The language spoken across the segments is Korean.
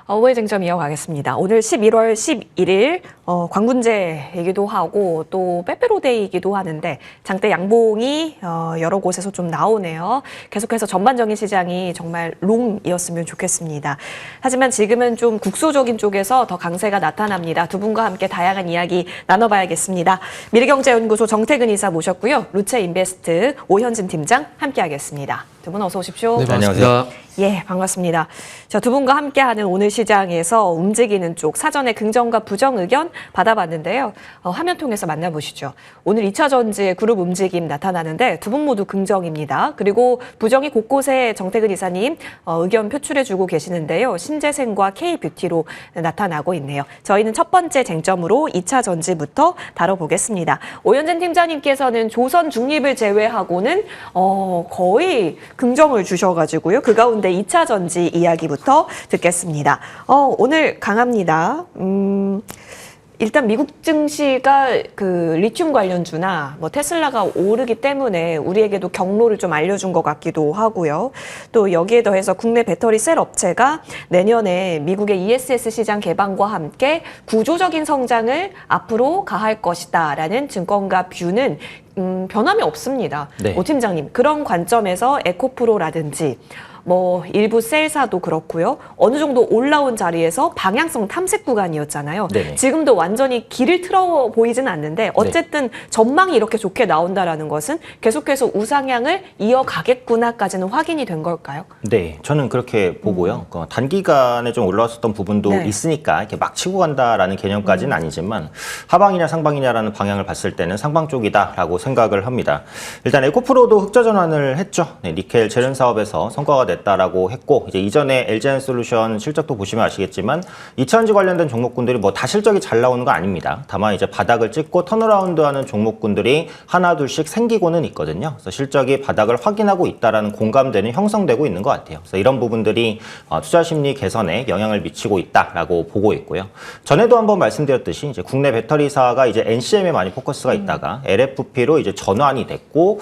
오해 쟁점 이어가겠습니다. 오늘 11월 11일 광군제이기도 하고 또 빼빼로데이이기도 하는데 장대 양봉이 여러 곳에서 좀 나오네요. 계속해서 전반적인 시장이 정말 롱이었으면 좋겠습니다. 하지만 지금은 좀 국소적인 쪽에서 더 강세가 나타납니다. 두 분과 함께 다양한 이야기 나눠봐야겠습니다. 미래경제연구소 정태근 이사 모셨고요. 루체인베스트 오현진 팀장 함께하겠습니다. 두 분 어서 오십시오. 네, 반갑습니다. 예, 반갑습니다. 자, 두 분과 함께하는 오늘 시장에서 움직이는 쪽 사전에 긍정과 부정 의견 받아봤는데요. 화면 통해서 만나보시죠. 오늘 2차 전지의 그룹 움직임 나타나는데 두 분 모두 긍정입니다. 그리고 부정이 곳곳에 정태근 이사님 의견 표출해주고 계시는데요. 신재생과 K뷰티로 나타나고 있네요. 저희는 첫 번째 쟁점으로 2차 전지부터 다뤄보겠습니다. 오현진 팀장님께서는 조선 중립을 제외하고는 거의 긍정을 주셔가지고요. 그 가운데 2차 전지 이야기부터 듣겠습니다. 오늘 강합니다. 일단 미국 증시가 그 리튬 관련주나 뭐 테슬라가 오르기 때문에 우리에게도 경로를 좀 알려준 것 같기도 하고요. 또 여기에 더해서 국내 배터리 셀 업체가 내년에 미국의 ESS 시장 개방과 함께 구조적인 성장을 앞으로 가할 것이다라는 증권가 뷰는 변함이 없습니다. 네. 오 팀장님, 그런 관점에서 에코프로라든지 뭐 일부 셀사도 그렇고요. 어느 정도 올라온 자리에서 방향성 탐색 구간이었잖아요. 네네. 지금도 완전히 길을 틀어 보이진 않는데 어쨌든 전망이 이렇게 좋게 나온다라는 것은 계속해서 우상향을 이어가겠구나까지는 확인이 된 걸까요? 네, 저는 그렇게 보고요. 단기간에 좀 올라왔었던 부분도 있으니까 이렇게 막 치고 간다라는 개념까지는 아니지만 하방이냐 상방이냐라는 방향을 봤을 때는 상방 쪽이다라고 생각을 합니다. 일단 에코프로도 흑자 전환을 했죠. 니켈 재련 사업에서 성과가 됐다라고 했고, 이제 이전에 LG엔솔루션 실적도 보시면 아시겠지만 2차전지 관련된 종목군들이 뭐 다 실적이 잘 나오는 거 아닙니다. 다만 이제 바닥을 찍고 턴어라운드하는 종목군들이 하나 둘씩 생기고는 있거든요. 그래서 실적이 바닥을 확인하고 있다라는 공감대는 형성되고 있는 것 같아요. 그래서 이런 부분들이 투자 심리 개선에 영향을 미치고 있다라고 보고 있고요. 전에도 한번 말씀드렸듯이 이제 국내 배터리사가 이제 NCM에 많이 포커스가 있다가 LFP로 이제 전환이 됐고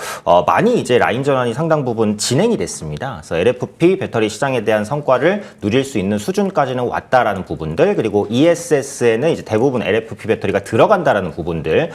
많이 이제 라인 전환이 상당 부분 진행이 됐습니다. 그래서 LFP 배터리 시장에 대한 성과를 누릴 수 있는 수준까지는 왔다라는 부분들, 그리고 ESS에는 이제 대부분 LFP 배터리가 들어간다라는 부분들,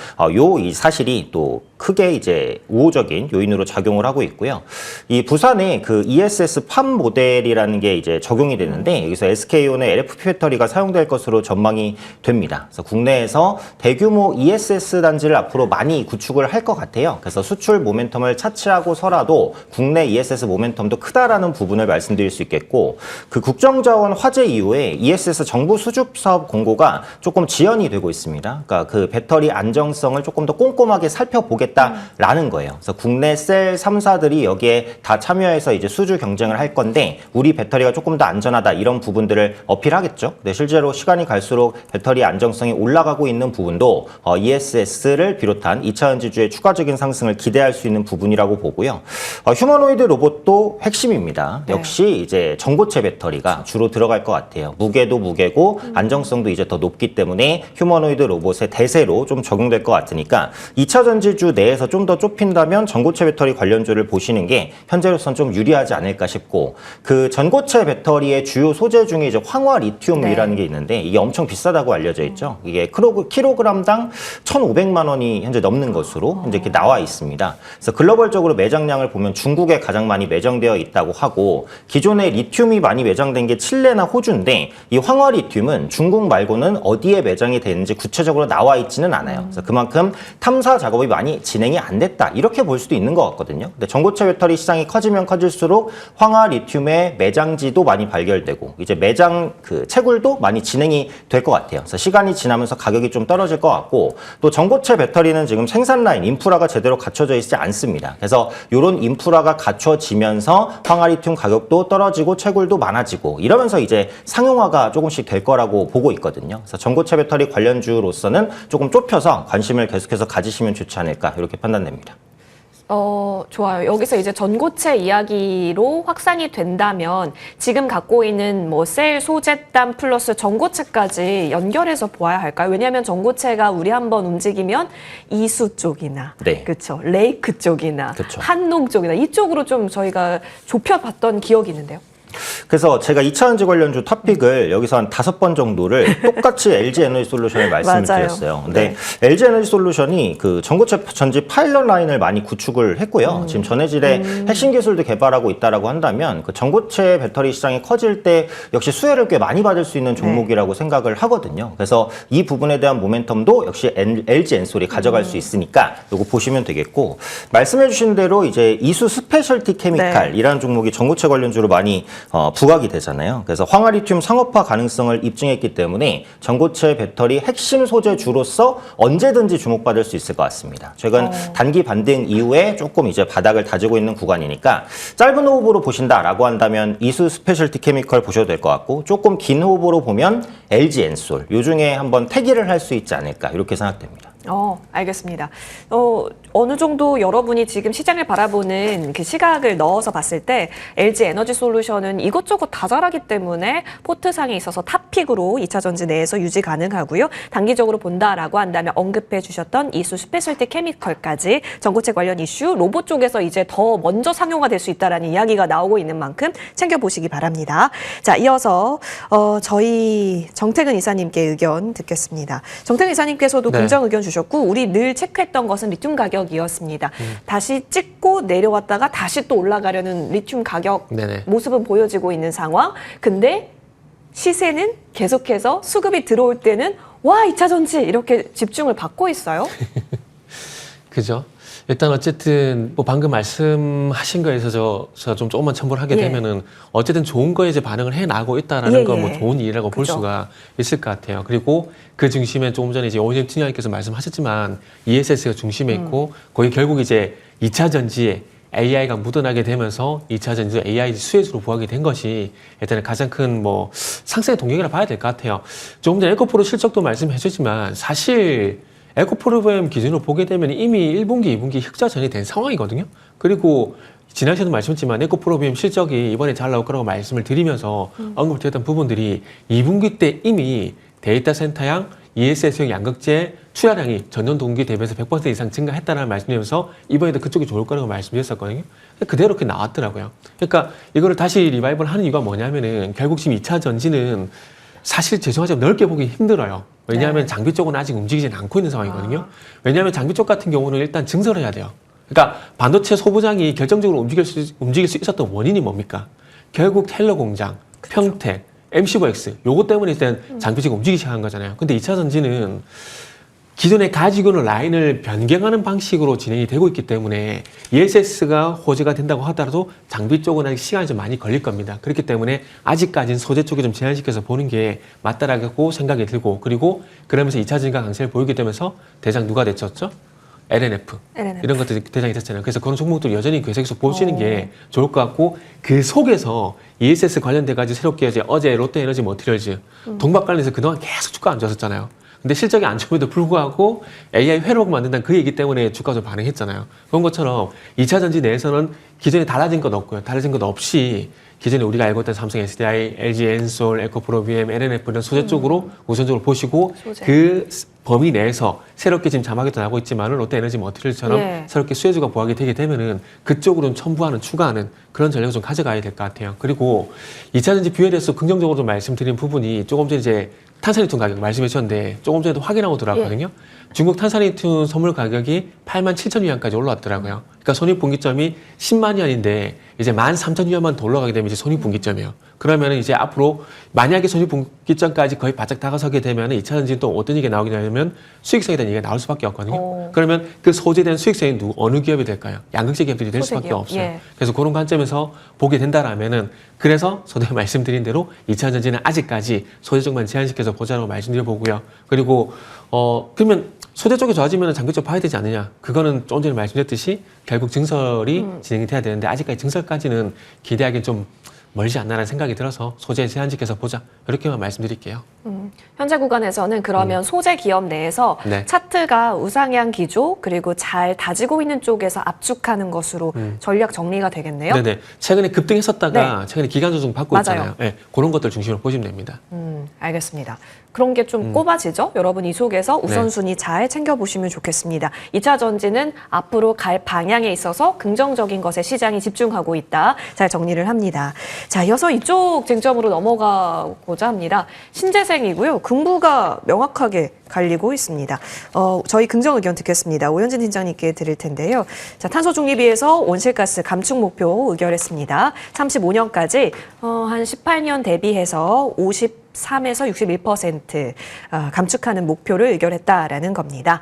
이 사실이 또 크게 이제 우호적인 요인으로 작용을 하고 있고요. 이 부산에 그 ESS 팜 모델이라는 게 이제 적용이 되는데 여기서 SK온의 LFP 배터리가 사용될 것으로 전망이 됩니다. 그래서 국내에서 대규모 ESS 단지를 앞으로 많이 구축을 할 것 같아요. 그래서 수출 모멘텀을 차치하고서라도 국내 ESS 모멘텀도 크다라는 부분을 말씀드릴 수 있겠고, 그 국정자원 화재 이후에 ESS 정부 수주업 사업 공고가 조금 지연이 되고 있습니다. 그러니까 그 배터리 안정성을 조금 더 꼼꼼하게 살펴보겠다라는 거예요. 그래서 국내 셀 3사들이 여기에 다 참여해서 이제 수주 경쟁을 할 건데 우리 배터리가 조금 더 안전하다 이런 부분들을 어필하겠죠. 근데 실제로 시간이 갈수록 배터리 안정성이 올라가고 있는 부분도 ESS를 비롯한 2차전지주의 추가적인 상승을 기대할 수 있는 부분이라고 보고요. 휴머노이드 로봇도 핵심입니다. 역시 이제 전고체 배터리가 주로 들어갈 것 같아요. 무게도 무게고 안정성도 이제 더 높기 때문에 휴머노이드 로봇의 대세로 좀 적용될 것 같으니까 2차 전지주 내에서 좀 더 좁힌다면 전고체 배터리 관련주를 보시는 게 현재로선 좀 유리하지 않을까 싶고, 그 전고체 배터리의 주요 소재 중에 이제 황화 리튬이라는 게 있는데 이게 엄청 비싸다고 알려져 있죠. 이게 킬로그램당 1,500만 원이 현재 넘는 것으로 현재 이렇게 나와 있습니다. 그래서 글로벌적으로 매장량을 보면 중국에 가장 많이 매장되어 있다고 하고, 기존에 리튬이 많이 매장된 게 칠레나 호주인데 이 황화 리튬은 중국 말고는 어디에 매장이 되는지 구체적으로 나와 있지는 않아요. 그래서 그만큼 탐사 작업이 많이 진행이 안 됐다 이렇게 볼 수도 있는 것 같거든요. 근데 전고체 배터리 시장이 커지면 커질수록 황화 리튬의 매장지도 많이 발견되고 이제 매장 그 채굴도 많이 진행이 될 것 같아요. 그래서 시간이 지나면서 가격이 좀 떨어질 것 같고, 또 전고체 배터리는 지금 생산 라인 인프라가 제대로 갖춰져 있지 않습니다. 그래서 이런 인프라가 갖춰지면서 황화 리튬 가격도 떨어지고 채굴도 많아지고 이러면서 이제 상용화가 조금씩 될 거라고 보고 있거든요. 그래서 전고체 배터리 관련주로서는 조금 좁혀서 관심을 계속해서 가지시면 좋지 않을까 이렇게 판단됩니다. 좋아요. 여기서 이제 전고체 이야기로 확산이 된다면 지금 갖고 있는 뭐 셀 소재담 플러스 전고체까지 연결해서 보아야 할까요? 왜냐하면 전고체가 우리 한번 움직이면 이수 쪽이나, 그렇죠, 레이크 쪽이나, 한농 쪽이나 이쪽으로 좀 저희가 좁혀봤던 기억이 있는데요. 그래서 제가 2차전지 관련주 토픽을 여기서 한 5번 정도를 똑같이 LG 에너지 솔루션에 말씀을 맞아요. 드렸어요. 근데 LG 에너지 솔루션이 그 전고체 전지 파일럿 라인을 많이 구축을 했고요. 지금 전해질의 핵심 기술도 개발하고 있다라고 한다면 그 전고체 배터리 시장이 커질 때 역시 수혜를 꽤 많이 받을 수 있는 종목이라고 생각을 하거든요. 그래서 이 부분에 대한 모멘텀도 역시 LG 엔솔이 가져갈 수 있으니까 요거 보시면 되겠고, 말씀해 주신 대로 이제 이수 스페셜티 케미칼이라는 종목이 전고체 관련주로 많이 부각이 되잖아요. 그래서 황화리튬 상업화 가능성을 입증했기 때문에 전고체 배터리 핵심 소재주로서 언제든지 주목받을 수 있을 것 같습니다. 최근 단기 반등 이후에 조금 이제 바닥을 다지고 있는 구간이니까 짧은 호흡으로 보신다라고 한다면 이수 스페셜티 케미컬 보셔도 될 것 같고, 조금 긴 호흡으로 보면 LG 엔솔 요 중에 한번 태기를 할 수 있지 않을까 이렇게 생각됩니다. 알겠습니다. 어느 정도 여러분이 지금 시장을 바라보는 그 시각을 넣어서 봤을 때 LG 에너지 솔루션은 이것저것 다 잘하기 때문에 포트상에 있어서 탑픽으로 2차 전지 내에서 유지 가능하고요. 단기적으로 본다라고 한다면 언급해 주셨던 이수 스페셜티 케미컬까지 전고체 관련 이슈, 로봇 쪽에서 이제 더 먼저 상용화 될 수 있다라는 이야기가 나오고 있는 만큼 챙겨보시기 바랍니다. 자, 이어서 저희 정태근 이사님께 의견 듣겠습니다. 정태근 이사님께서도 네. 긍정 의견 주셨고, 우리 늘 체크했던 것은 리튬 가격이었습니다. 다시 찍고 내려왔다가 다시 또 올라가려는 리튬 가격 네네. 모습은 보여지고 있는 상황. 근데 시세는 계속해서 수급이 들어올 때는 와, 2차 전지 이렇게 집중을 받고 있어요. 그죠? 일단 어쨌든 뭐 방금 말씀하신 거에서 저 좀 조금만 첨부를 하게 예. 되면은 어쨌든 좋은 거에 이제 반응을 해 나가고 있다라는 예, 건 뭐 예. 좋은 일이라고 볼 그죠. 수가 있을 것 같아요. 그리고 그 중심에 조금 전에 이제 오은영 팀장님께서 말씀하셨지만 ESS가 중심에 있고 거기 결국 이제 2차 전지에 AI가 묻어나게 되면서 2차 전지 AI 수혜주로 부각이 된 것이 일단은 가장 큰 뭐 상승의 동력이라 봐야 될 것 같아요. 조금 전에 에코프로 실적도 말씀해 주셨지만 사실 에코프로그램 기준으로 보게 되면 이미 1분기, 2분기 흑자 전이 된 상황이거든요. 그리고 지난 시간도 말씀했지만 에코프로그램 실적이 이번에 잘 나올 거라고 말씀을 드리면서 언급드렸던 부분들이 2분기 때 이미 데이터 센터양 ESS형 양극재 출하량이 전년 동기 대비해서 100% 이상 증가했다는 말씀드리면서 이번에도 그쪽이 좋을 거라고 말씀드렸었거든요. 그대로 그렇게 나왔더라고요. 그러니까 이거를 다시 리바이벌 하는 이유가 뭐냐면은 결국 지금 2차 전지는 사실 죄송하지만 넓게 보기 힘들어요. 왜냐하면 네. 장비 쪽은 아직 움직이지 않고 있는 상황이거든요. 왜냐하면 장비 쪽 같은 경우는 일단 증설을 해야 돼요. 그러니까 반도체 소부장이 결정적으로 움직일 수 있었던 원인이 뭡니까? 결국 텔러 공장, 평택, MC5X 요거 때문에 일단 장비체가 움직이기 시작한 거잖아요. 근데 2차 전지는 기존에 가지고 있는 라인을 변경하는 방식으로 진행이 되고 있기 때문에 ESS가 호재가 된다고 하더라도 장비 쪽은 아직 시간이 좀 많이 걸릴 겁니다. 그렇기 때문에 아직까지는 소재 쪽에 좀 제한시켜서 보는 게 맞다라고 생각이 들고, 그리고 그러면서 2차 전지가 강세를 보이게 되면서 대장 누가 됐었죠? LNF. 이런 것들이 대장이 됐잖아요. 그래서 그런 종목들 여전히 계속해서 보시는 게 좋을 것 같고, 그 속에서 ESS 관련돼가지고 새롭게 이제 어제 롯데에너지 머티리얼즈 동박 관련해서 그동안 계속 주가 안 좋았었잖아요. 근데 실적이 안 좋음에도 불구하고 AI 회로를 만든다는 그 얘기 때문에 주가가 좀 반응했잖아요. 그런 것처럼 2차 전지 내에서는 기존에 달라진 것 없고요. 달라진 것 없이 기존에 우리가 알고 있던 삼성 SDI, LG 엔솔, 에코프로비엠, LNF 이런 소재 쪽으로 우선적으로 보시고 소재. 그 범위 내에서 새롭게 지금 자막이 나고 있지만 롯데에너지 머티리얼처럼 예. 새롭게 수혜주가 부각이 되게 되면은 그쪽으로는 첨부하는 추가하는 그런 전략을 좀 가져가야 될 것 같아요. 그리고 2차 전지 비율에 대해서 긍정적으로 좀 말씀드린 부분이 조금 전에 이제 탄산리튬 가격 말씀해 주셨는데 조금 전에도 확인하고 들어왔거든요. 중국 탄산리튬 선물 가격이 87,000위안까지 올라왔더라고요. 그러니까 손익분기점이 10만 위안인데 이제 13,000위안만 더 올라가게 되면 이제 손익분기점이에요. 그러면 이제 앞으로 만약에 손익분기점까지 거의 바짝 다가서게 되면 2차 전지는 또 어떤 얘기가 나오냐면 수익성에 대한 얘기가 나올 수밖에 없거든요. 그러면 그 소재에 대한 수익성이 어느 기업이 될까요? 양극재 기업들이 될 수밖에 기업. 없어요. 예. 그래서 그런 관점에서 보게 된다라면은, 그래서 저도 말씀드린 대로 2차 전지는 아직까지 소재 쪽만 제한시켜서 보자라고 말씀드려보고요. 그리고 그러면 소재 쪽이 좋아지면 장비 쪽 봐야 되지 않느냐? 그거는 조금 전에 말씀드렸듯이 결국 증설이 진행이 돼야 되는데 아직까지 증설까지는 기대하기는 좀 멀지 않나라는 생각이 들어서 소재 제한시켜서 보자, 이렇게만 말씀드릴게요. 현재 구간에서는 그러면 소재 기업 내에서 네. 차트가 우상향 기조 그리고 잘 다지고 있는 쪽에서 압축하는 것으로 전략 정리가 되겠네요. 네네. 최근에 급등했었다가 최근에 기간 조정 받고 맞아요. 있잖아요. 네, 그런 것들 중심으로 보시면 됩니다. 알겠습니다. 그런 게 좀 꼽아지죠? 여러분 이 속에서 우선순위 잘 챙겨보시면 좋겠습니다. 2차 전지는 앞으로 갈 방향에 있어서 긍정적인 것에 시장이 집중하고 있다. 잘 정리를 합니다. 자, 이어서 이쪽 쟁점으로 넘어가고자 합니다. 신재생이고요. 긍부가 명확하게 갈리고 있습니다. 저희 긍정 의견 듣겠습니다. 오현진 팀장님께 드릴 텐데요. 자, 탄소 중립위에서 온실가스 감축 목표 의결했습니다. 35년까지 한 18년 대비해서 53에서 61% 감축하는 목표를 의결했다라는 겁니다.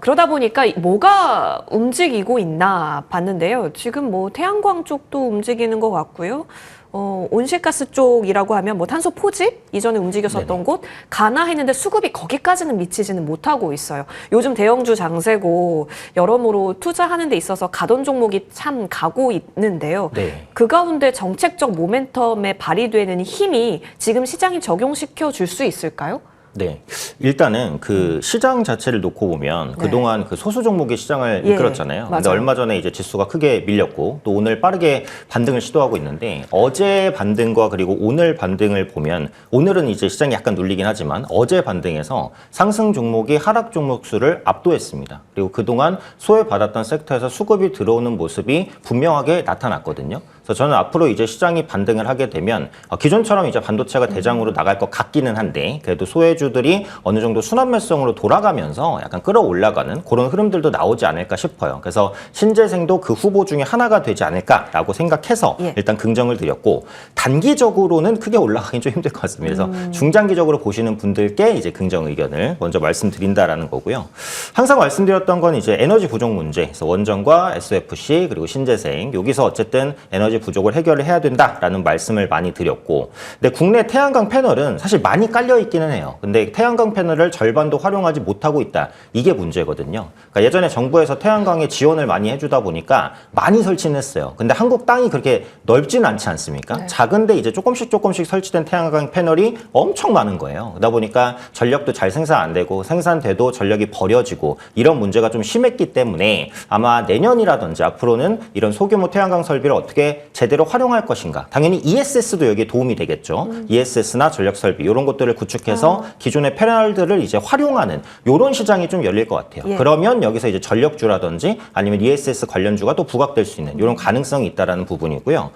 그러다 보니까 뭐가 움직이고 있나 봤는데요. 지금 뭐 태양광 쪽도 움직이는 것 같고요. 온실가스 쪽이라고 하면 뭐 탄소 포집 이전에 움직였었던 곳 가나 했는데 수급이 거기까지는 미치지는 못하고 있어요. 요즘 대형주 장세고 여러모로 투자하는 데 있어서 가던 종목이 참 가고 있는데요. 네. 그 가운데 정책적 모멘텀에 발휘되는 힘이 지금 시장이 적용시켜 줄 수 있을까요? 네. 일단은 그 시장 자체를 놓고 보면 그동안 그 소수 종목의 시장을 예, 이끌었잖아요. 근데 맞아요. 얼마 전에 이제 지수가 크게 밀렸고 또 오늘 빠르게 반등을 시도하고 있는데 어제 반등과 그리고 오늘 반등을 보면 오늘은 이제 시장이 약간 눌리긴 하지만 어제 반등에서 상승 종목이 하락 종목 수를 압도했습니다. 그리고 그동안 소외받았던 섹터에서 수급이 들어오는 모습이 분명하게 나타났거든요. 그래서 저는 앞으로 이제 시장이 반등을 하게 되면 기존처럼 이제 반도체가 대장으로 나갈 것 같기는 한데 그래도 소외주들이 어느 정도 순환매성으로 돌아가면서 약간 끌어올라가는 그런 흐름들도 나오지 않을까 싶어요. 그래서 신재생도 그 후보 중에 하나가 되지 않을까라고 생각해서 일단 긍정을 드렸고 단기적으로는 크게 올라가긴 좀 힘들 것 같습니다. 그래서 중장기적으로 보시는 분들께 이제 긍정 의견을 먼저 말씀드린다라는 거고요. 항상 말씀드렸던 건 이제 에너지 부족 문제, 그래서 원전과 SOFC 그리고 신재생 여기서 어쨌든 에너지 부족을 해결을 해야 된다라는 말씀을 많이 드렸고 근데 국내 태양광 패널은 사실 많이 깔려 있기는 해요. 근데 태양광 패널을 절반도 활용하지 못하고 있다. 이게 문제거든요. 그러니까 예전에 정부에서 태양광에 지원을 많이 해주다 보니까 많이 설치는 했어요. 근데 한국 땅이 그렇게 넓지는 않지 않습니까? 작은데 이제 조금씩 설치된 태양광 패널이 엄청 많은 거예요. 그러다 보니까 전력도 잘 생산 안 되고 생산돼도 전력이 버려지고 이런 문제가 좀 심했기 때문에 아마 내년이라든지 앞으로는 이런 소규모 태양광 설비를 어떻게 제대로 활용할 것인가. 당연히 ESS도 여기에 도움이 되겠죠. ESS나 전력 설비 이런 것들을 구축해서 기존의 패널들을 이제 활용하는 이런 시장이 좀 열릴 것 같아요. 그러면 여기서 이제 전력주라든지 아니면 ESS 관련주가 또 부각될 수 있는 이런 가능성이 있다라는 부분이고요.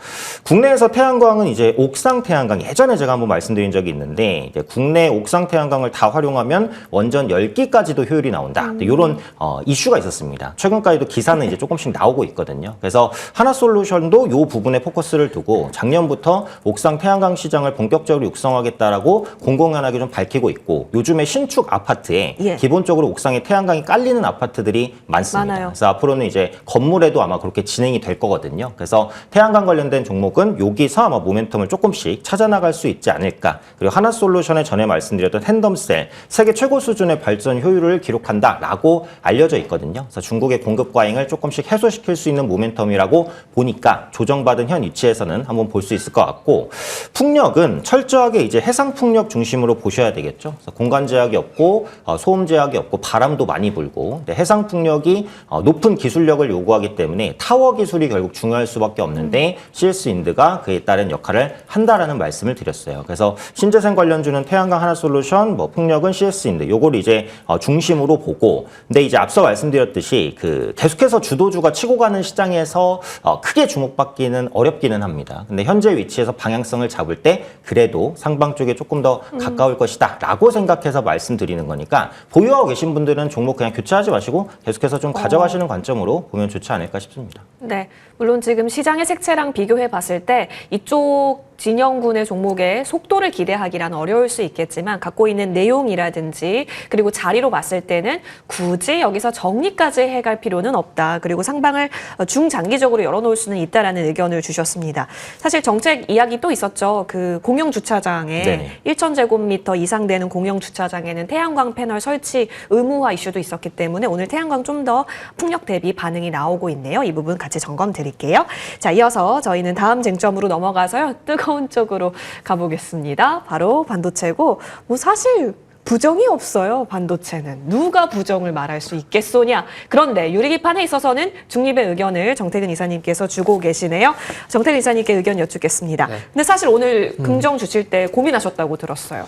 국내에서 태양광은 이제 옥상 태양광 예전에 제가 한번 말씀드린 적이 있는데 이제 국내 옥상 태양광을 다 활용하면 원전 10기까지도 효율이 나온다. 이런 이슈가 있었습니다. 최근까지도 기사는 이제 조금씩 나오고 있거든요. 그래서 하나솔루션도 이 부분에 포커스를 두고 작년부터 옥상 태양광 시장을 본격적으로 육성하겠다라고 공공연하게 좀 밝히고 있고 요즘에 신축 아파트에 기본적으로 옥상에 태양광이 깔리는 아파트들이 많습니다. 많아요. 그래서 앞으로는 이제 건물에도 아마 그렇게 진행이 될 거거든요. 그래서 태양광 관련된 종목은 여기서 아마 모멘텀을 조금씩 찾아나갈 수 있지 않을까. 그리고 하나솔루션에 전에 말씀드렸던 텐덤셀 세계 최고 수준의 발전 효율을 기록한다라고 알려져 있거든요. 그래서 중국의 공급 과잉을 조금씩 해소시킬 수 있는 모멘텀이라고 보니까 조정받은 현 위치에서는 한번 볼 수 있을 것 같고 풍력은 철저하게 이제 해상 풍력 중심으로 보셔야 되겠죠. 그래서 공간 제약이 없고 소음 제약이 없고 바람도 많이 불고 해상 풍력이 높은 기술력을 요구하기 때문에 타워 기술이 결국 중요할 수밖에 없는데 CS 인드가 그에 따른 역할을 한다라는 말씀을 드렸어요. 그래서 신재생 관련주는 태양광 하나솔루션, 뭐 풍력은 CS 인드 요걸 이제 중심으로 보고 근데 이제 앞서 말씀드렸듯이 그 계속해서 주도주가 치고 가는 시장에서 크게 주목받기는 어렵기는 합니다. 근데 현재 위치에서 방향성을 잡을 때 그래도 상방 쪽에 조금 더 가까울 것이다 라고 생각해서 말씀드리는 거니까 보유하고 계신 분들은 종목 그냥 교체하지 마시고 계속해서 좀 가져가시는 관점으로 보면 좋지 않을까 싶습니다. 네, 물론 지금 시장의 색채랑 비교해 봤을 때 이쪽 진영군의 종목의 속도를 기대하기란 어려울 수 있겠지만 갖고 있는 내용이라든지 그리고 자리로 봤을 때는 굳이 여기서 정리까지 해갈 필요는 없다. 그리고 상방을 중장기적으로 열어놓을 수는 있다라는 의견을 주셨습니다. 사실 정책 이야기 또 있었죠. 그 공영 주차장에 1,000제곱미터 이상 되는 공영 주차장에는 태양광 패널 설치 의무화 이슈도 있었기 때문에 오늘 태양광 좀 더 풍력 대비 반응이 나오고 있네요. 이 부분 같이 점검 드릴게요. 자, 이어서 저희는 다음 쟁점으로 넘어가서요. 뜨거운 가까운 쪽으로 가보겠습니다. 바로 반도체고 뭐 사실 부정이 없어요. 반도체는. 누가 부정을 말할 수 있겠소냐. 그런데 유리기판에 있어서는 중립의 의견을 정태근 이사님께서 주고 계시네요. 정태근 이사님께 의견 여쭙겠습니다. 네. 근데 사실 오늘 긍정 주실 때 고민하셨다고 들었어요.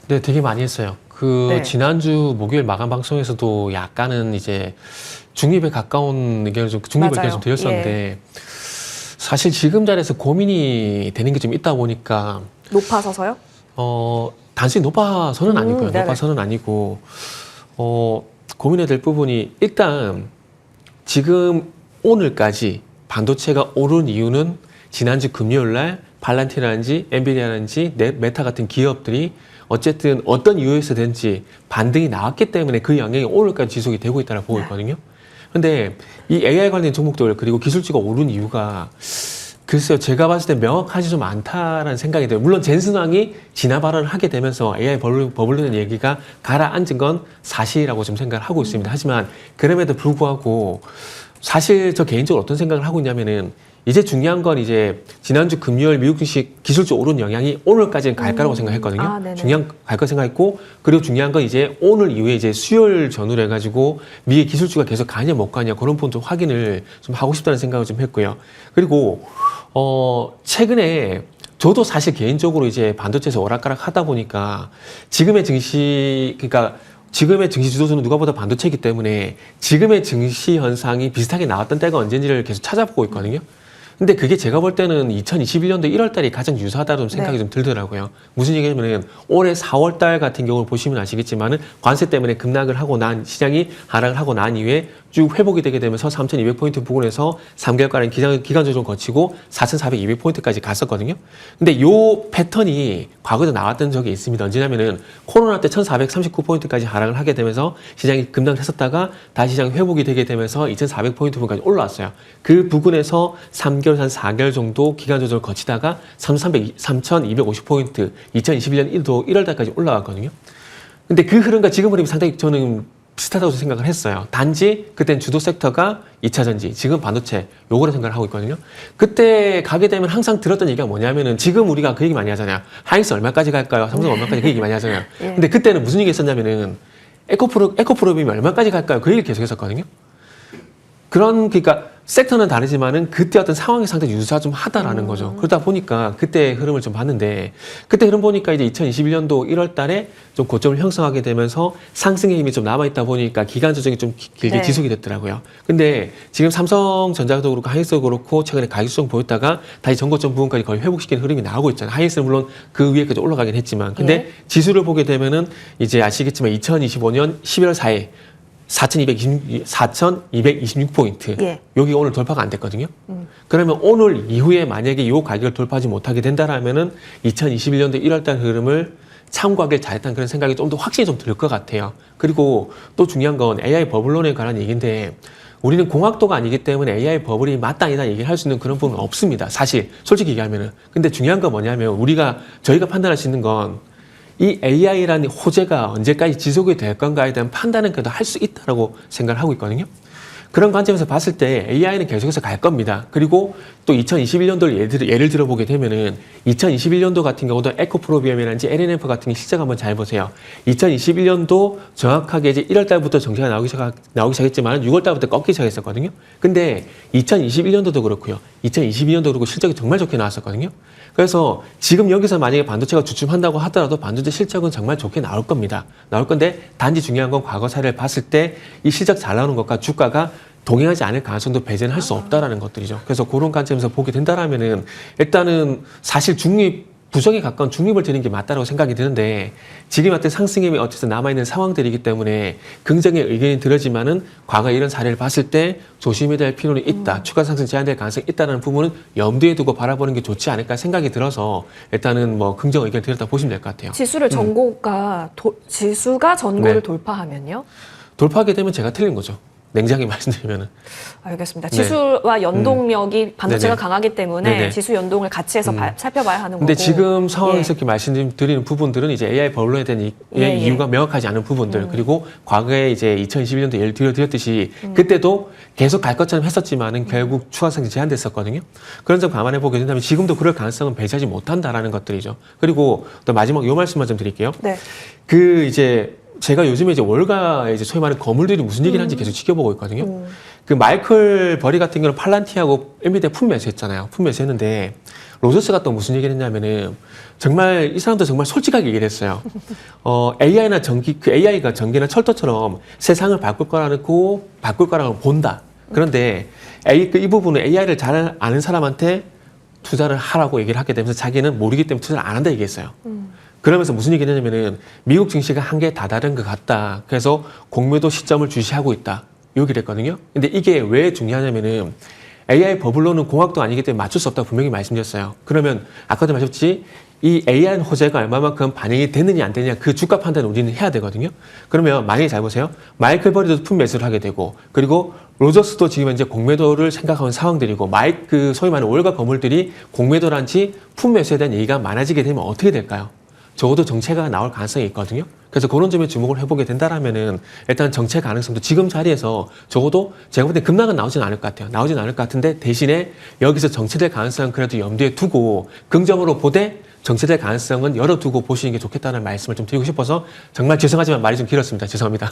네, 되게 많이 했어요. 네. 지난주 목요일 마감 방송에서도 약간은 이제 중립에 가까운 의견을 중립 의견을 좀 드렸었는데 사실 지금 자리에서 고민이 되는 게 좀 있다 보니까 높아서서요? 단순히 높아서는 아니고요. 네네. 높아서는 아니고 고민해야 될 부분이 일단 지금 오늘까지 반도체가 오른 이유는 지난주 금요일 날 팔란티라든지 엔비디아라든지 메타 같은 기업들이 어쨌든 어떤 이유에서 된지 반등이 나왔기 때문에 그 영향이 오늘까지 지속이 되고 있다고 보고 있거든요. 근데 이 AI 관련 종목들 그리고 기술주가 오른 이유가 글쎄요, 제가 봤을 때 명확하지 좀 않다라는 생각이 들어요. 물론 젠슨왕이 진화 발언을 하게 되면서 AI 버블리는 얘기가 가라앉은 건 사실이라고 좀 생각을 하고 있습니다. 하지만 그럼에도 불구하고 사실 저 개인적으로 어떤 생각을 하고 있냐면은 이제 중요한 건 이제 지난주 금요일 미국 주식 기술주 오른 영향이 오늘까지는 갈 거라고 생각했거든요. 중요한 갈 거 생각했고 그리고 중요한 건 이제 오늘 이후에 이제 수요일 전후로 해가지고 미의 기술주가 계속 가냐 못 가냐 그런 부분 좀 확인을 좀 하고 싶다는 생각을 좀 했고요. 그리고 최근에 저도 사실 개인적으로 이제 반도체에서 오락가락 하다 보니까 지금의 증시 주도주는 누가 보다 반도체이기 때문에 지금의 증시 현상이 비슷하게 나왔던 때가 언제인지를 계속 찾아보고 있거든요. 근데 그게 제가 볼 때는 2021년도 1월 달이 가장 유사하다는 생각이 좀 들더라고요. 무슨 얘기냐면은 올해 4월 달 같은 경우를 보시면 아시겠지만은 관세 때문에 급락을 하고 난 시장이 하락을 하고 난 이후에 쭉 회복이 되게 되면서 3,200포인트 부근에서 3개월가량 기간 조정 거치고 4,400포인트까지 갔었거든요. 근데 요 패턴이 과거에도 나왔던 적이 있습니다. 언제냐면은 코로나 때 1,439포인트까지 하락을 하게 되면서 시장이 급락을 했었다가 다시 시장이 회복이 되게 되면서 2,400포인트 부근까지 올라왔어요. 그 부근에서 3개월, 한 4개월 정도 기간 조정을 거치다가 3,250포인트 2021년 1월 달까지 올라왔거든요. 근데 그 흐름과 지금 흐름이 상당히 저는 비슷하다고 생각을 했어요. 단지 그땐 주도 섹터가 2차 전지, 지금 반도체 요거를 생각을 하고 있거든요. 그때 가게 되면 항상 들었던 얘기가 뭐냐면은 지금 우리가 그 얘기 많이 하잖아요. 하이닉스 얼마까지 갈까요? 삼성 얼마까지 그 얘기 많이 하잖아요. 근데 그때는 무슨 얘기 했었냐면은 에코프로빔이 얼마까지 갈까요? 그 얘기를 계속 했었거든요. 그러니까 섹터는 다르지만은 그때 어떤 상황이 상당히 유사하 좀 하다라는 거죠. 그러다 보니까 그때 흐름을 좀 봤는데 그때 흐름 보니까 이제 2021년도 1월 달에 좀 고점을 형성하게 되면서 상승의 힘이 좀 남아있다 보니까 기간 조정이 좀 길게 지속이 됐더라고요. 근데 지금 삼성전자도 그렇고 하이닉스도 그렇고 최근에 가격 수정 보였다가 다시 전고점 부분까지 거의 회복시키는 흐름이 나오고 있잖아요. 하이닉스는 물론 그 위에까지 올라가긴 했지만 근데 지수를 보게 되면은 이제 아시겠지만 2025년 11월 4일 4,226포인트. 여기 오늘 돌파가 안 됐거든요. 그러면 오늘 이후에 만약에 이 가격을 돌파하지 못하게 된다라면은 2021년도 1월 달 흐름을 참고하길 잘했다는 그런 생각이 좀 더 확실히 좀 들 것 같아요. 그리고 또 중요한 건 AI 버블론에 관한 얘기인데 우리는 공학도가 아니기 때문에 AI 버블이 맞다 아니다 얘기를 할 수 있는 그런 부분은 없습니다. 사실 솔직히 얘기하면은. 근데 중요한 건 뭐냐면 저희가 판단할 수 있는 건 이 AI라는 호재가 언제까지 지속이 될 건가에 대한 판단은 그래도 할 수 있다라고 생각을 하고 있거든요. 그런 관점에서 봤을 때 AI는 계속해서 갈 겁니다. 그리고 또 2021년도를 예를 들어보게 되면은 2021년도 같은 경우도 에코프로비엄이라든지 LNF 같은 게 실적 한번 잘 보세요. 2021년도 정확하게 이제 1월 달부터 정체가 나오기 시작했지만 6월 달부터 꺾기 시작했었거든요. 근데 2021년도도 그렇고요. 2022년도 그렇고 실적이 정말 좋게 나왔었거든요. 그래서 지금 여기서 만약에 반도체가 주춤한다고 하더라도 반도체 실적은 정말 좋게 나올 겁니다. 나올 건데 단지 중요한 건 과거 사례를 봤을 때 이 실적 잘 나오는 것과 주가가 동행하지 않을 가능성도 배제는 할 수 없다라는 것들이죠. 그래서 그런 관점에서 보게 된다라면은 일단은 사실 부정에 가까운 중립을 드는 게 맞다고 생각이 드는데 지금 어떤 상승임이 어쨌든 남아있는 상황들이기 때문에 긍정의 의견이 들어지만은 과거 이런 사례를 봤을 때 조심해야 될 필요는 있다. 추가 상승 제한될 가능성이 있다는 부분은 염두에 두고 바라보는 게 좋지 않을까 생각이 들어서 일단은 뭐 긍정 의견 드렸다 보시면 될 것 같아요. 지수가 전고를 돌파하면요? 돌파하게 되면 제가 틀린 거죠. 냉정하게 말씀드리면은. 알겠습니다. 네. 지수와 연동력이 반도체가 네네. 강하기 때문에 네네. 지수 연동을 같이 해서 살펴봐야 하는 근데 거고. 지금 상황에서 예. 이렇게 말씀드리는 부분들은 이제 AI 버블론에 대한 예. 이유가 명확하지 않은 부분들, 그리고 과거에 이제 2021년도 예를 들어드렸듯이 그때도 계속 갈 것처럼 했었지만은 결국 추가성이 제한됐었거든요. 그런 점 감안해 보게 된다면 지금도 그럴 가능성은 배제하지 못한다라는 것들이죠. 그리고 또 마지막 요 말씀만 좀 드릴게요. 네. 그 이제 제가 요즘에 이제 월가에 이제 소위 말하는 거물들이 무슨 얘기를 하는지 계속 지켜보고 있거든요. 그 마이클 버리 같은 경우는 팔란티하고 엔비디아 품매수했잖아요. 품매수했는데 로저스가 또 무슨 얘기를 했냐면은 정말 이 사람도 정말 솔직하게 얘기를 했어요. AI나 AI가 전기나 철도처럼 세상을 바꿀 거라고 본다. 그런데 이 부분은 AI를 잘 아는 사람한테 투자를 하라고 얘기를 하게 되면서 자기는 모르기 때문에 투자를 안 한다 얘기했어요. 그러면서 무슨 얘기를 했냐면은 미국 증시가 한계에 다다른 것 같다. 그래서 공매도 시점을 주시하고 있다. 이 얘기를 했거든요. 근데 이게 왜 중요하냐면은 AI 버블론은 공학도 아니기 때문에 맞출 수 없다고 분명히 말씀드렸어요. 그러면 아까도 말씀드렸지 이 AI 호재가 얼마만큼 반영이 되느냐 안 되느냐 그 주가 판단을 우리는 해야 되거든요. 그러면 만약에 잘 보세요. 마이클 버리도 품매수를 하게 되고 그리고 로저스도 지금 이제 공매도를 생각하는 상황들이고 소위 말하는 월가 거물들이 공매도란지 품매수에 대한 얘기가 많아지게 되면 어떻게 될까요? 적어도 정체가 나올 가능성이 있거든요. 그래서 그런 점에 주목을 해보게 된다라면은 일단 정체 가능성도 지금 자리에서 적어도 제가 볼 때 급락은 나오진 않을 것 같아요. 나오진 않을 것 같은데 대신에 여기서 정체될 가능성은 그래도 염두에 두고 긍정으로 보되 정체될 가능성은 열어두고 보시는 게 좋겠다는 말씀을 좀 드리고 싶어서 정말 죄송하지만 말이 좀 길었습니다. 죄송합니다.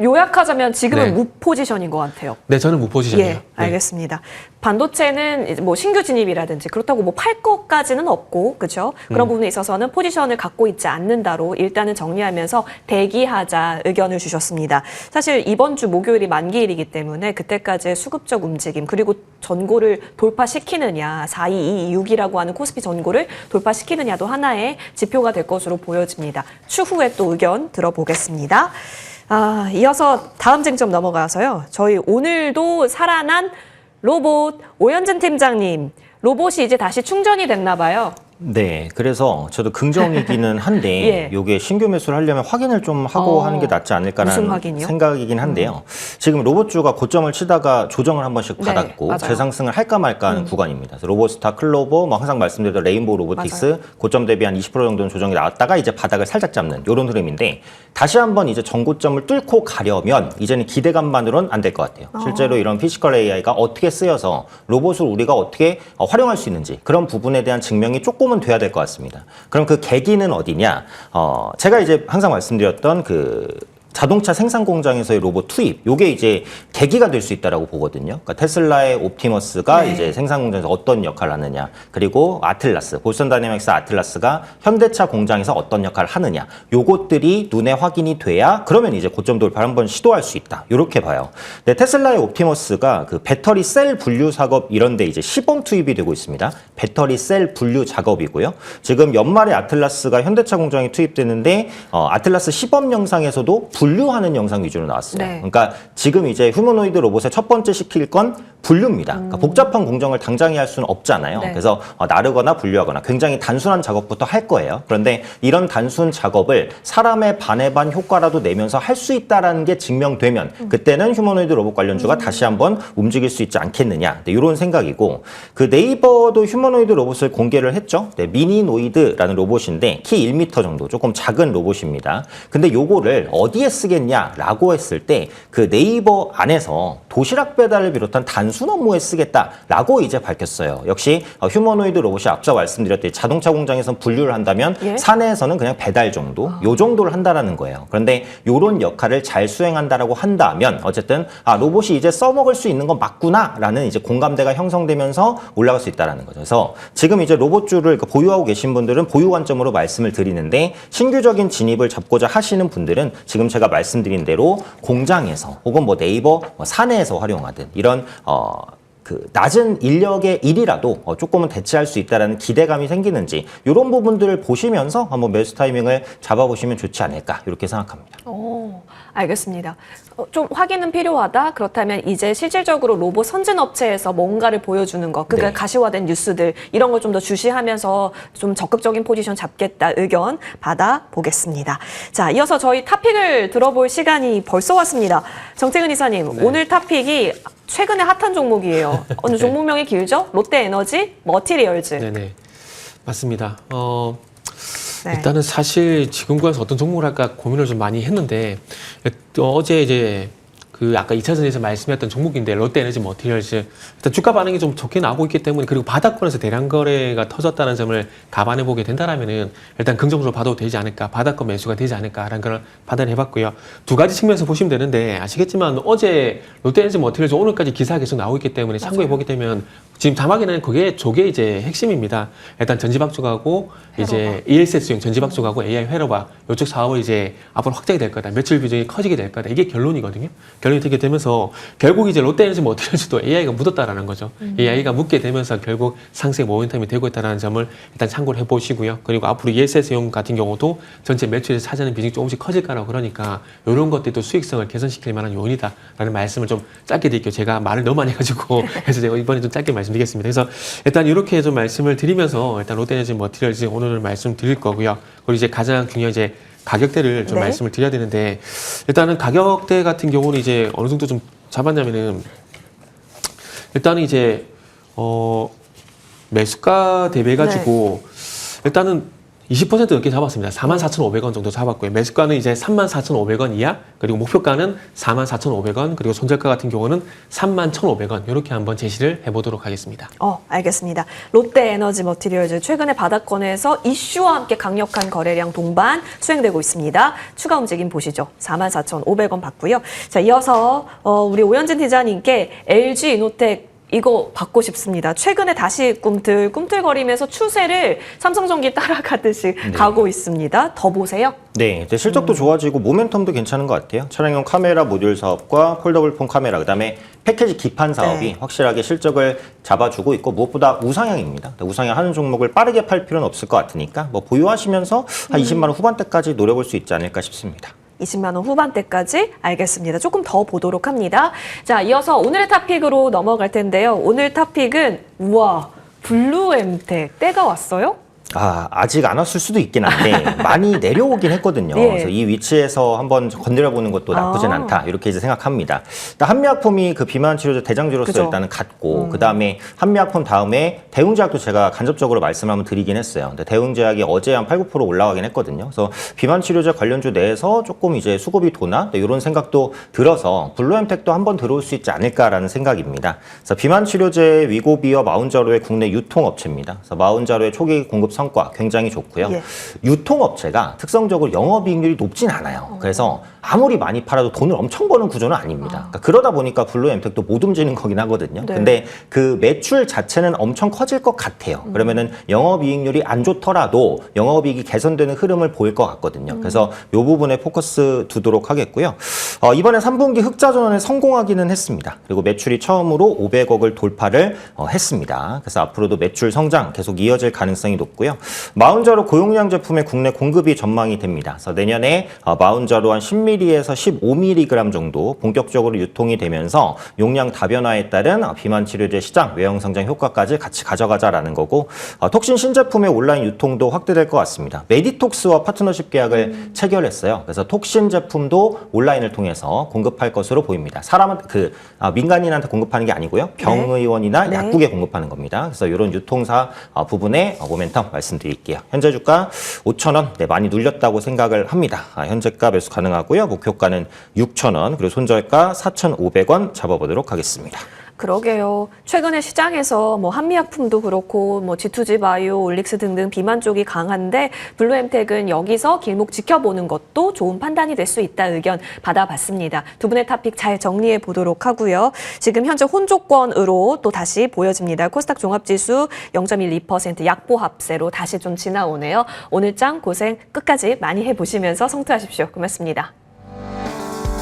요약하자면 지금은 네. 무포지션인 것 같아요. 네, 저는 무포지션이에요. 예, 알겠습니다. 반도체는 이제 뭐 신규 진입이라든지 그렇다고 뭐 팔 것까지는 없고, 그렇죠? 그런 부분에 있어서는 포지션을 갖고 있지 않는다로 일단은 정리하면서 대기하자 의견을 주셨습니다. 사실 이번 주 목요일이 만기일이기 때문에 그때까지의 수급적 움직임 그리고 전고를 돌파시키느냐, 4226이라고 하는 코스피 전고를 돌파시키느냐도 하나의 지표가 될 것으로 보여집니다. 추후에 또 의견 들어보겠습니다. 이어서 다음 쟁점 넘어가서요. 저희 오늘도 살아난 로봇 오현진 팀장님, 로봇이 이제 다시 충전이 됐나 봐요. 네, 그래서 저도 긍정이기는 한데 예. 이게 신규 매수를 하려면 확인을 좀 하고 하는 게 낫지 무슨 않을까라는 확인이요? 생각이긴 한데요. 지금 로봇주가 고점을 치다가 조정을 한 번씩 네, 받았고 맞아요. 재상승을 할까 말까 하는 구간입니다. 그래서 로봇스타, 클로버, 뭐 항상 말씀드렸던 레인보우 로보틱스 맞아요. 고점 대비 한 20% 정도는 조정이 나왔다가 이제 바닥을 살짝 잡는 이런 흐름인데 다시 한번 이제 전고점을 뚫고 가려면 이제는 기대감만으로는 안 될 것 같아요. 실제로 이런 피지컬 AI가 어떻게 쓰여서 로봇을 우리가 어떻게 활용할 수 있는지 그런 부분에 대한 증명이 조금은 돼야 될 것 같습니다. 그럼 그 계기는 어디냐? 제가 이제 항상 말씀드렸던 그 자동차 생산 공장에서의 로봇 투입, 요게 이제 계기가 될 수 있다라고 보거든요. 그러니까 테슬라의 옵티머스가 이제 생산 공장에서 어떤 역할을 하느냐, 그리고 아틀라스, 보스턴 다이내믹스 아틀라스가 현대차 공장에서 어떤 역할을 하느냐, 요것들이 눈에 확인이 돼야 그러면 이제 고점 돌파를 한번 시도할 수 있다. 요렇게 봐요. 근데 테슬라의 옵티머스가 그 배터리 셀 분류 작업 이런데 이제 시범 투입이 되고 있습니다. 배터리 셀 분류 작업이고요. 지금 연말에 아틀라스가 현대차 공장에 투입되는데 아틀라스 시범 영상에서도 분류하는 영상 위주로 나왔어요. 네. 그러니까 지금 이제 휴머노이드 로봇의 첫 번째 시킬 건 분류입니다. 그러니까 복잡한 공정을 당장에 할 수는 없잖아요. 네. 그래서 나르거나 분류하거나 굉장히 단순한 작업부터 할 거예요. 그런데 이런 단순 작업을 사람의 반의 반 효과라도 내면서 할 수 있다라는 게 증명되면 그때는 휴머노이드 로봇 관련주가 다시 한번 움직일 수 있지 않겠느냐. 네, 이런 생각이고 그 네이버도 휴머노이드 로봇을 공개를 했죠. 네, 미니노이드라는 로봇인데 키 1m 정도 조금 작은 로봇입니다. 근데 요거를 어디에 쓰겠냐라고 했을 때 그 네이버 안에서 도시락 배달을 비롯한 단순 업무에 쓰겠다라고 이제 밝혔어요. 역시 휴머노이드 로봇이 앞서 말씀드렸듯이 자동차 공장에서 분류를 한다면 예? 사내에서는 그냥 배달 정도, 요 정도를 한다라는 거예요. 그런데 요런 역할을 잘 수행한다라고 한다면 어쨌든 로봇이 이제 써먹을 수 있는 건 맞구나라는 이제 공감대가 형성되면서 올라갈 수 있다라는 거죠. 그래서 지금 이제 로봇주를 보유하고 계신 분들은 보유 관점으로 말씀을 드리는데 신규적인 진입을 잡고자 하시는 분들은 지금 제가 말씀드린 대로 공장에서 혹은 뭐 네이버 사내에서 활용하든 이런 그 낮은 인력의 일이라도 조금은 대체할 수 있다라는 기대감이 생기는지 이런 부분들을 보시면서 한번 매수 타이밍을 잡아보시면 좋지 않을까 이렇게 생각합니다. 오, 알겠습니다. 좀 확인은 필요하다. 그렇다면 이제 실질적으로 로봇 선진 업체에서 뭔가를 보여주는 거, 그러니까 네. 가시화된 뉴스들 이런 걸 좀 더 주시하면서 좀 적극적인 포지션 잡겠다 의견 받아보겠습니다. 자, 이어서 저희 토픽을 들어볼 시간이 벌써 왔습니다. 정태근 이사님, 네. 오늘 토픽이 최근에 핫한 종목이에요. 어느 종목명이 길죠? 롯데에너지 머티리얼즈. 네네. 맞습니다. 네. 일단은 사실 지금 구간에서 어떤 종목을 할까 고민을 좀 많이 했는데 어제 이제 그 아까 2차전에서 말씀했던 종목인데 롯데에너지 머티리얼즈 일단 주가 반응이 좀 좋게 나오고 있기 때문에 그리고 바닥권에서 대량 거래가 터졌다는 점을 감안해 보게 된다라면은 일단 긍정적으로 봐도 되지 않을까, 바닥권 매수가 되지 않을까라는 걸 판단해 봤고요. 두 가지 측면에서 보시면 되는데 아시겠지만 어제 롯데에너지 머티리얼즈 오늘까지 기사가 계속 나오고 있기 때문에 참고해 보게 되면 지금 자막에는 저게 이제 핵심입니다. 일단 전지박 쪽하고 이제 ESS용 전지박 쪽하고 AI 회로바 이쪽 사업을 이제 앞으로 확장이 될 거다. 매출 비중이 커지게 될 거다. 이게 결론이거든요. 결론이 되게 되면서 결국 이제 롯데에너지 머티리얼즈도 AI가 묻었다라는 거죠. AI가 묻게 되면서 결국 상세 모멘텀이 되고 있다는 점을 일단 참고를 해보시고요. 그리고 앞으로 ESS용 같은 경우도 전체 매출에서 차지하는 비중이 조금씩 커질 거라고 그러니까 이런 것들도 수익성을 개선시킬 만한 요인이다라는 말씀을 좀 짧게 드릴게요. 제가 말을 너무 많이 해가지고 그래서 제가 이번에 좀 짧게 말씀드리겠습니다. 그래서 일단 이렇게 좀 말씀을 드리면서 일단 롯데에너지 머티리얼즈 오늘 말씀드릴 거고요. 그리고 이제 가장 중요한 이제 가격대를 좀 네. 말씀을 드려야 되는데 일단은 가격대 같은 경우는 이제 어느 정도 좀 잡았냐면은 일단은 이제 매수가 대비해 가지고 일단은 20% 넘게 잡았습니다. 44,500원 정도 잡았고요. 매수가는 이제 34,500원 이하, 그리고 목표가는 44,500원, 그리고 손절가 같은 경우는 31,500원 이렇게 한번 제시를 해보도록 하겠습니다. 알겠습니다. 롯데에너지 머티리얼즈 최근에 바닥권에서 이슈와 함께 강력한 거래량 동반 수행되고 있습니다. 추가 움직임 보시죠. 44,500원 받고요. 자, 이어서 우리 오현진 기자님께 LG 이노텍 이거 받고 싶습니다. 최근에 다시 꿈틀거리면서 추세를 삼성전기 따라가듯이 가고 있습니다. 더 보세요. 네, 이제 실적도 좋아지고 모멘텀도 괜찮은 것 같아요. 차량용 카메라 모듈 사업과 폴더블폰 카메라, 그다음에 패키지 기판 사업이 네. 확실하게 실적을 잡아주고 있고 무엇보다 우상향입니다. 우상향 하는 종목을 빠르게 팔 필요는 없을 것 같으니까 뭐 보유하시면서 한 20만 원 후반대까지 노려볼 수 있지 않을까 싶습니다. 20만 원 후반대까지 알겠습니다. 조금 더 보도록 합니다. 자, 이어서 오늘의 토픽으로 넘어갈 텐데요. 오늘 토픽은 우와, 블루엠텍 때가 왔어요? 아직 안 왔을 수도 있긴 한데 많이 내려오긴 했거든요. 예. 그래서 이 위치에서 한번 건드려보는 것도 나쁘진 않다 이렇게 이제 생각합니다. 일단 한미약품이 그 비만 치료제 대장주로서 그죠. 일단은 갔고 그 다음에 한미약품 다음에 대웅제약도 제가 간접적으로 말씀을 한번 드리긴 했어요. 근데 대웅제약이 어제 한 8, 9% 올라가긴 했거든요. 그래서 비만 치료제 관련주 내에서 조금 이제 수급이 도나 이런 생각도 들어서 블루엠텍도 한번 들어올 수 있지 않을까라는 생각입니다. 그래서 비만 치료제 위고비어 마운자로의 국내 유통업체입니다. 그래서 마운자로의 초기 공급 성과 굉장히 좋고요. 예. 유통업체가 특성적으로 영업이익률이 높진 않아요. 그래서 아무리 많이 팔아도 돈을 엄청 버는 구조는 아닙니다. 그러다 보니까 블루엠텍도 못 움직이는 거긴 하거든요. 네. 근데 그 매출 자체는 엄청 커질 것 같아요. 그러면은 영업이익률이 안 좋더라도 영업이익이 개선되는 흐름을 보일 것 같거든요. 그래서 이 부분에 포커스 두도록 하겠고요. 이번에 3분기 흑자 전환에 성공하기는 했습니다. 그리고 매출이 처음으로 500억을 돌파를 했습니다. 그래서 앞으로도 매출 성장 계속 이어질 가능성이 높고요. 마운자로 고용량 제품의 국내 공급이 전망이 됩니다. 그래서 내년에 마운자로 한 10ml에서 15mg 정도 본격적으로 유통이 되면서 용량 다변화에 따른 비만 치료제 시장 외형 성장 효과까지 같이 가져가자라는 거고 톡신 신제품의 온라인 유통도 확대될 것 같습니다. 메디톡스와 파트너십 계약을 체결했어요. 그래서 톡신 제품도 온라인을 통해서 공급할 것으로 보입니다. 사람한테 민간인한테 공급하는 게 아니고요. 병의원이나 네. 약국에 공급하는 겁니다. 그래서 이런 유통사 부분의 모멘텀 말씀드릴게요. 현재 주가 5,000원 많이 눌렸다고 생각을 합니다. 현재가 매수 가능하고요. 목표가는 6,000원 그리고 손절가 4,500원 잡아보도록 하겠습니다. 그러게요. 최근에 시장에서 뭐 한미약품도 그렇고 뭐 G2G 바이오, 올릭스 등등 비만 쪽이 강한데 블루엠텍은 여기서 길목 지켜보는 것도 좋은 판단이 될 수 있다 의견 받아봤습니다. 두 분의 토픽 잘 정리해 보도록 하고요. 지금 현재 혼조권으로 또 다시 보여집니다. 코스닥 종합지수 0.12% 약보합세로 다시 좀 지나오네요. 오늘 장 고생 끝까지 많이 해보시면서 성투하십시오. 고맙습니다.